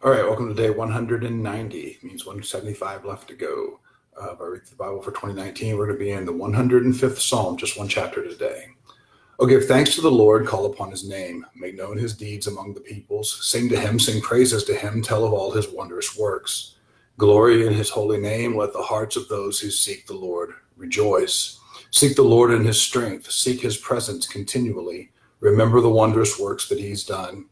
All right, welcome to day 190. It means 175 left to go. If I read the Bible for 2019, we're going to be in the 105th Psalm, just one chapter today. Oh, give thanks to the Lord, call upon his name, make known his deeds among the peoples, sing to him, sing praises to him, tell of all his wondrous works. Glory in his holy name, let the hearts of those who seek the Lord rejoice. Seek the Lord in his strength, seek his presence continually. Remember the wondrous works that he's done,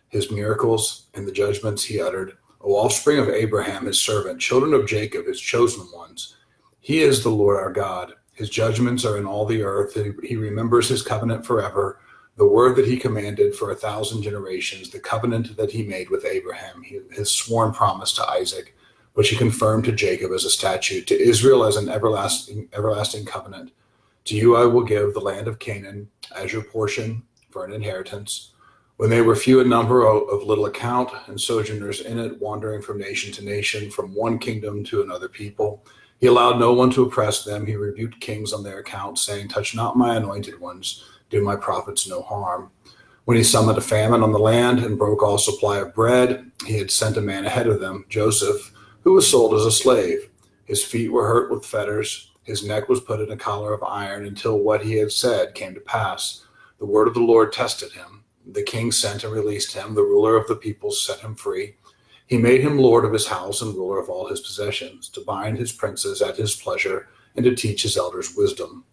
his miracles and the judgments he uttered. O offspring of Abraham, his servant, children of Jacob, his chosen ones. He is the Lord our God. His judgments are in all the earth. He remembers his covenant forever, the word that he commanded for 1,000 generations, the covenant that he made with Abraham, his sworn promise to Isaac, which he confirmed to Jacob as a statute, to Israel as an everlasting covenant. To you I will give the land of Canaan as your portion for an inheritance. When they were few in number, of little account, and sojourners in it, wandering from nation to nation, from one kingdom to another people, he allowed no one to oppress them. He rebuked kings on their account, saying, touch not my anointed ones, do my prophets no harm. When he summoned a famine on the land and broke all supply of bread, he had sent a man ahead of them, Joseph, who was sold as a slave. His feet were hurt with fetters. His neck was put in a collar of iron until what he had said came to pass. The word of the Lord tested him. The king sent and released him. The ruler of the people set him free. He made him lord of his house and ruler of all his possessions, to bind his princes at his pleasure and to teach his elders wisdom.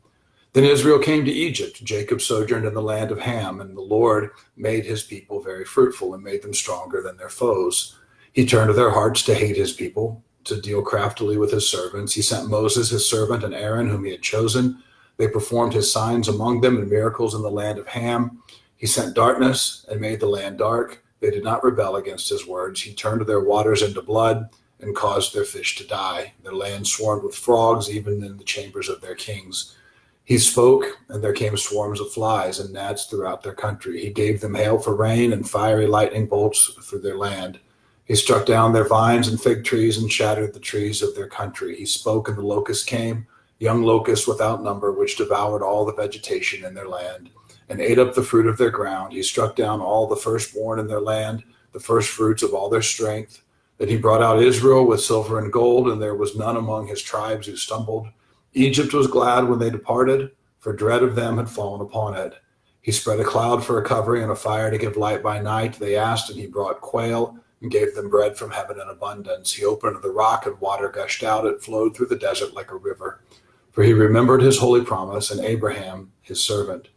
Then Israel came to Egypt. Jacob sojourned in the land of Ham, and the Lord made his people very fruitful and made them stronger than their foes. He turned their hearts to hate his people, to deal craftily with his servants. He sent Moses, his servant, and Aaron, whom he had chosen. They performed his signs among them and miracles in the land of Ham. He sent darkness and made the land dark. They did not rebel against his words. He turned their waters into blood and caused their fish to die. Their land swarmed with frogs, even in the chambers of their kings. He spoke, and there came swarms of flies and gnats throughout their country. He gave them hail for rain and fiery lightning bolts through their land. He struck down their vines and fig trees and shattered the trees of their country. He spoke, and the locusts came, young locusts without number, which devoured all the vegetation in their land and ate up the fruit of their ground. He struck down all the firstborn in their land, the first fruits of all their strength. Then he brought out Israel with silver and gold, and there was none among his tribes who stumbled. Egypt was glad when they departed, for dread of them had fallen upon it. He spread a cloud for a covering and a fire to give light by night. They asked, and he brought quail and gave them bread from heaven in abundance. He opened the rock, and water gushed out. It flowed through the desert like a river. For he remembered his holy promise and Abraham, his servant.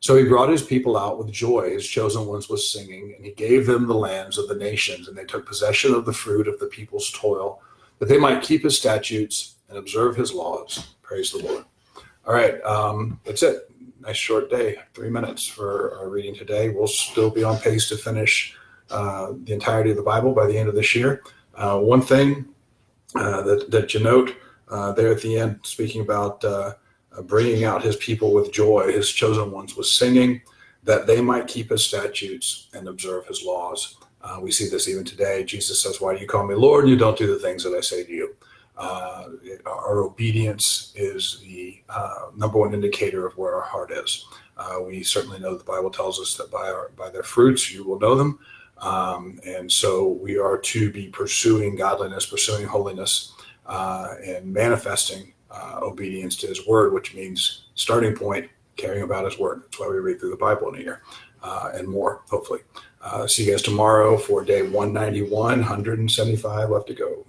So he brought his people out with joy, his chosen ones with singing, and he gave them the lands of the nations, and they took possession of the fruit of the people's toil, that they might keep his statutes and observe his laws. Praise the Lord. All right, that's it. Nice short day, 3 minutes for our reading today. We'll still be on pace to finish the entirety of the Bible by the end of this year. One thing that you note there at the end, speaking about bringing out his people with joy, his chosen ones with singing, that they might keep his statutes and observe his laws. We see this even today. Jesus says, why do you call me Lord? And you don't do the things that I say to you. Our obedience is the number one indicator of where our heart is. We certainly know the Bible tells us that by their fruits you will know them. And so we are to be pursuing godliness, pursuing holiness, and manifesting obedience to his word, which means starting point, caring about his word. That's why we read through the Bible in a year and more, hopefully. See you guys tomorrow for day 191, 175 left to go.